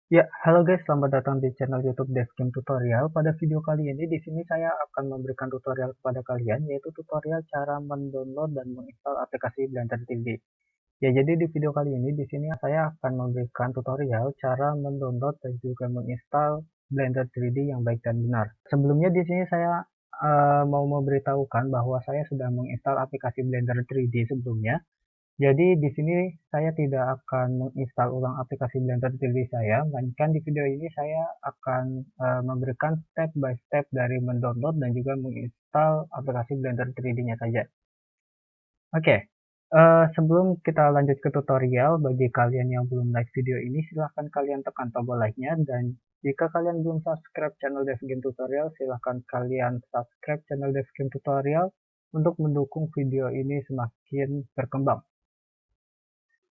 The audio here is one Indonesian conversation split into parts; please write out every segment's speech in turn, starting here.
Ya, halo guys, selamat datang di channel YouTube DevGame Tutorial. Pada video kali ini, di sini saya akan memberikan tutorial kepada kalian, yaitu tutorial cara mendownload dan menginstal aplikasi Blender 3D. Ya, jadi di video kali ini, di sini saya akan memberikan tutorial cara mendownload dan juga menginstal Blender 3D yang baik dan benar. Sebelumnya di sini saya mau memberitahukan bahwa saya sudah menginstal aplikasi Blender 3D sebelumnya. Jadi di sini saya tidak akan menginstal ulang aplikasi Blender 3D saya, melainkan di video ini saya akan memberikan step by step dari mendownload dan juga menginstal aplikasi Blender 3D-nya saja. Oke, sebelum kita lanjut ke tutorial, bagi kalian yang belum like video ini, silahkan kalian tekan tombol like-nya, dan jika kalian belum subscribe channel DevGame Tutorial, silahkan kalian subscribe channel DevGame Tutorial untuk mendukung video ini semakin berkembang.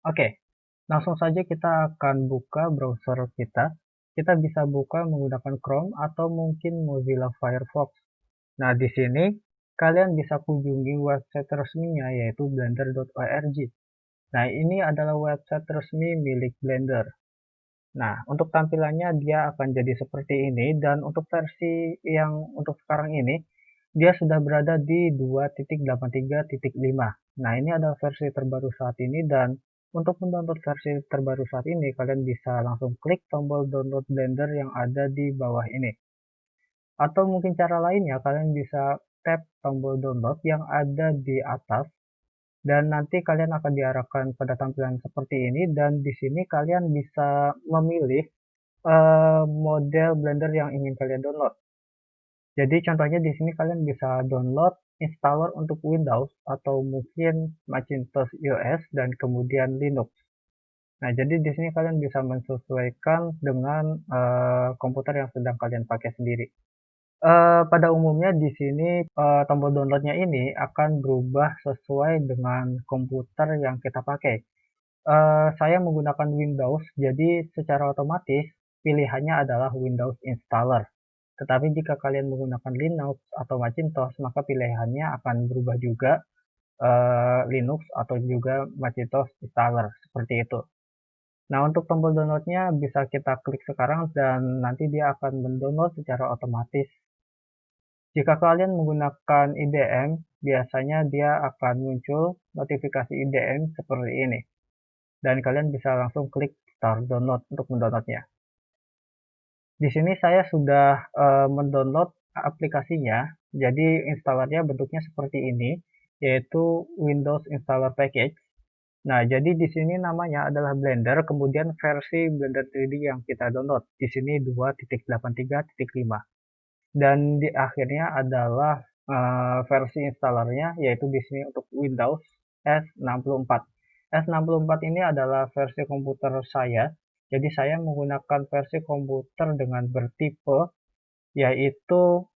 Oke, langsung saja kita akan buka browser kita. Kita bisa buka menggunakan Chrome atau mungkin Mozilla Firefox. Nah, di sini kalian bisa kunjungi website resminya yaitu blender.org. Nah, ini adalah website resmi milik Blender. Nah, untuk tampilannya dia akan jadi seperti ini, dan untuk versi yang untuk sekarang ini dia sudah berada di 2.83.5. Nah, ini adalah versi terbaru saat ini, dan untuk mendownload versi terbaru saat ini kalian bisa langsung klik tombol download Blender yang ada di bawah ini. Atau mungkin cara lainnya kalian bisa tap tombol download yang ada di atas, dan nanti kalian akan diarahkan pada tampilan seperti ini, dan di sini kalian bisa memilih model Blender yang ingin kalian download. Jadi contohnya di sini kalian bisa download installer untuk Windows atau mungkin Macintosh OS dan kemudian Linux. Nah, jadi di sini kalian bisa menyesuaikan dengan komputer yang sedang kalian pakai sendiri. Pada umumnya di sini tombol downloadnya ini akan berubah sesuai dengan komputer yang kita pakai. Saya menggunakan Windows, jadi secara otomatis pilihannya adalah Windows Installer. Tetapi jika kalian menggunakan Linux atau Macintosh, maka pilihannya akan berubah juga, Linux atau juga Macintosh Installer, seperti itu. Nah, untuk tombol downloadnya bisa kita klik sekarang dan nanti dia akan mendownload secara otomatis. Jika kalian menggunakan IDM, biasanya dia akan muncul notifikasi IDM seperti ini. Dan kalian bisa langsung klik Start Download untuk mendownloadnya. Di sini saya sudah mendownload aplikasinya, jadi installernya bentuknya seperti ini, yaitu Windows Installer Package. Nah, jadi di sini namanya adalah Blender, kemudian versi Blender 3D yang kita download. Di sini 2.83.5. Dan di akhirnya adalah versi installernya, yaitu di sini untuk Windows S64. S64 ini adalah versi komputer saya. Jadi saya menggunakan versi komputer dengan bertipe yaitu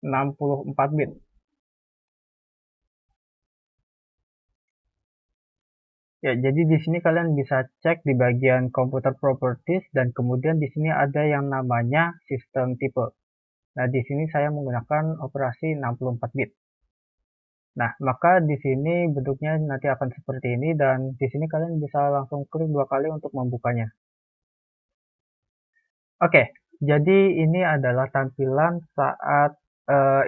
64 bit. Ya, jadi di sini kalian bisa cek di bagian Computer Properties, dan kemudian di sini ada yang namanya sistem tipe. Nah, di sini saya menggunakan operasi 64 bit. Nah, maka di sini bentuknya nanti akan seperti ini, dan di sini kalian bisa langsung klik dua kali untuk membukanya. Oke, jadi ini adalah tampilan saat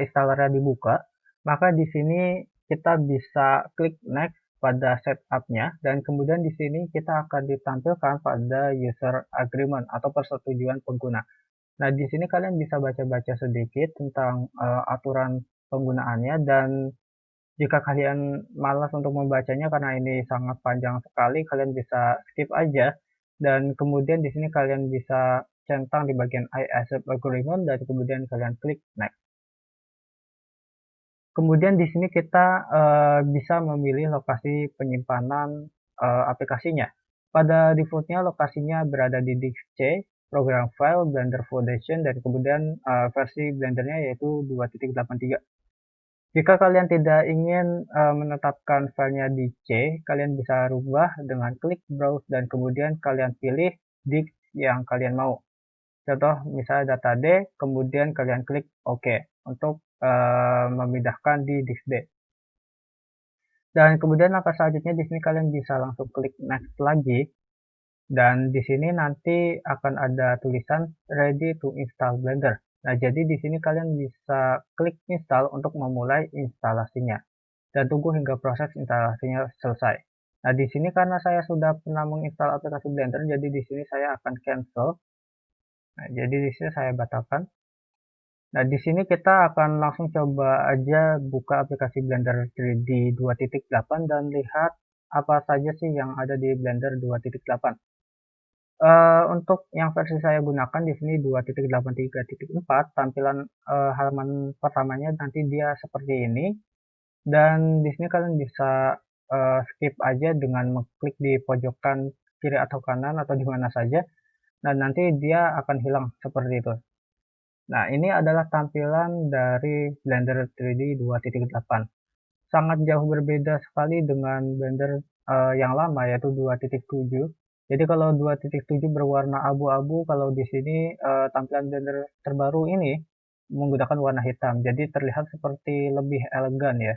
installernya dibuka. Maka di sini kita bisa klik next pada setup-nya, dan kemudian di sini kita akan ditampilkan pada user agreement atau persetujuan pengguna. Nah, di sini kalian bisa baca-baca sedikit tentang aturan penggunaannya, dan jika kalian malas untuk membacanya karena ini sangat panjang sekali, kalian bisa skip aja. Dan kemudian di sini kalian bisa centang di bagian I accept agreement dan kemudian kalian klik next. Kemudian di sini kita bisa memilih lokasi penyimpanan aplikasinya. Pada defaultnya lokasinya berada di disk C, program file, Blender Foundation, dan kemudian versi Blendernya yaitu 2.83. Jika kalian tidak ingin menetapkan filenya di C, kalian bisa rubah dengan klik browse dan kemudian kalian pilih disk yang kalian mau. Contoh misalnya data D, kemudian kalian klik OK untuk memindahkan di disk D. Dan kemudian langkah selanjutnya di sini kalian bisa langsung klik next lagi. Dan di sini nanti akan ada tulisan ready to install Blender. Nah, jadi di sini kalian bisa klik install untuk memulai instalasinya dan tunggu hingga proses instalasinya selesai. Nah, di sini karena saya sudah pernah menginstal aplikasi Blender, jadi di sini saya akan cancel. Nah, jadi di sini saya batalkan. Nah, di sini kita akan langsung coba aja buka aplikasi Blender 3D 2.8 dan lihat apa saja sih yang ada di Blender 2.8. Untuk yang versi saya gunakan di sini 2.8.3.4, tampilan halaman pertamanya nanti dia seperti ini, dan di sini kalian bisa skip aja dengan mengklik di pojokan kiri atau kanan atau di mana saja, dan nanti dia akan hilang seperti itu. Nah, ini adalah tampilan dari Blender 3D 2.8. Sangat jauh berbeda sekali dengan Blender yang lama yaitu 2.7. Jadi kalau 2.7 berwarna abu-abu, kalau di sini tampilan Blender terbaru ini menggunakan warna hitam. Jadi terlihat seperti lebih elegan ya.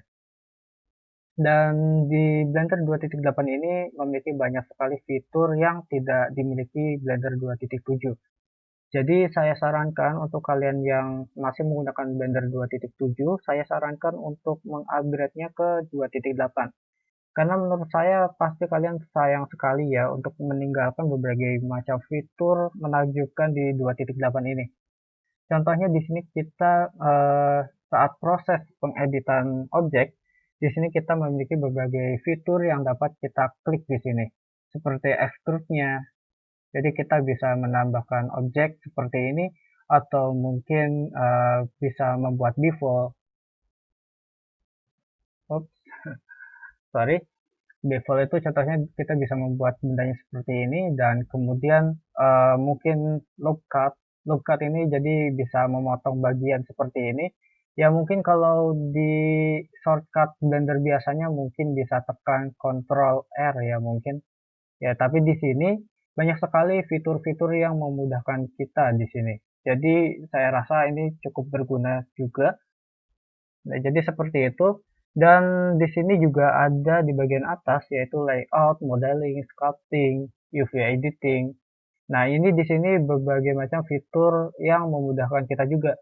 Dan di Blender 2.8 ini memiliki banyak sekali fitur yang tidak dimiliki Blender 2.7. Jadi saya sarankan untuk kalian yang masih menggunakan Blender 2.7, saya sarankan untuk mengupgrade-nya ke 2.8. Karena menurut saya pasti kalian sayang sekali ya untuk meninggalkan berbagai macam fitur menakjubkan di 2.8 ini. Contohnya di sini kita saat proses pengeditan objek, di sini kita memiliki berbagai fitur yang dapat kita klik di sini. Seperti extrude-nya, jadi kita bisa menambahkan objek seperti ini atau mungkin bisa membuat bevel. Oops, sorry. Bevel itu contohnya kita bisa membuat bendanya seperti ini dan kemudian mungkin loop cut. Loop cut ini jadi bisa memotong bagian seperti ini. Ya mungkin kalau di shortcut Blender biasanya mungkin bisa tekan Ctrl R ya mungkin. Ya, tapi di sini banyak sekali fitur-fitur yang memudahkan kita di sini. Jadi saya rasa ini cukup berguna juga. Nah, jadi seperti itu. Dan di sini juga ada di bagian atas yaitu layout, modeling, sculpting, UV editing. Nah, ini di sini berbagai macam fitur yang memudahkan kita juga.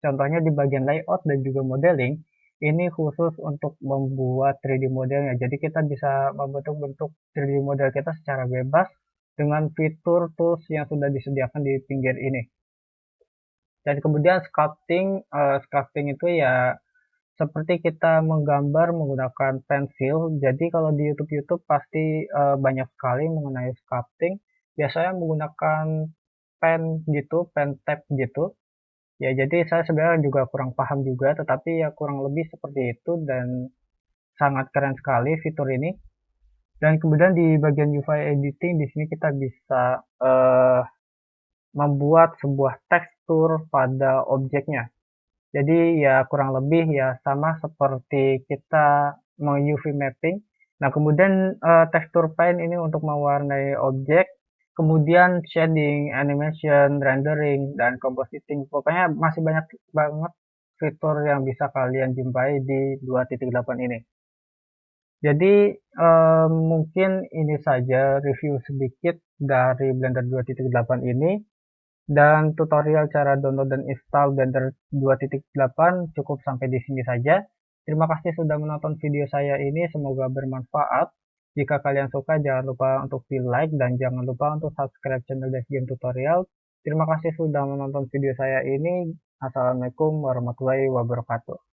Contohnya di bagian layout dan juga modeling, ini khusus untuk membuat 3D modelnya. Jadi kita bisa membentuk-bentuk 3D model kita secara bebas dengan fitur tools yang sudah disediakan di pinggir ini. Dan kemudian sculpting, sculpting itu ya seperti kita menggambar menggunakan pensil. Jadi kalau di YouTube pasti banyak sekali mengenai sculpting. Biasanya menggunakan pen gitu, pen tab gitu. Ya, jadi saya sebenarnya juga kurang paham juga, tetapi ya kurang lebih seperti itu dan sangat keren sekali fitur ini. Dan kemudian di bagian UI editing di sini kita bisa membuat sebuah tekstur pada objeknya. Jadi ya kurang lebih ya sama seperti kita meng-UV mapping. Nah, kemudian tekstur paint ini untuk mewarnai objek, kemudian shading, animation, rendering, dan compositing. Pokoknya masih banyak banget fitur yang bisa kalian jumpai di 2.8 ini. Jadi mungkin ini saja review sedikit dari Blender 2.8 ini. Dan tutorial cara download dan install Blender 2.8 cukup sampai di sini saja. Terima kasih sudah menonton video saya ini, semoga bermanfaat. Jika kalian suka, jangan lupa untuk di like dan jangan lupa untuk subscribe channel Dev Game Tutorial. Terima kasih sudah menonton video saya ini. Assalamualaikum warahmatullahi wabarakatuh.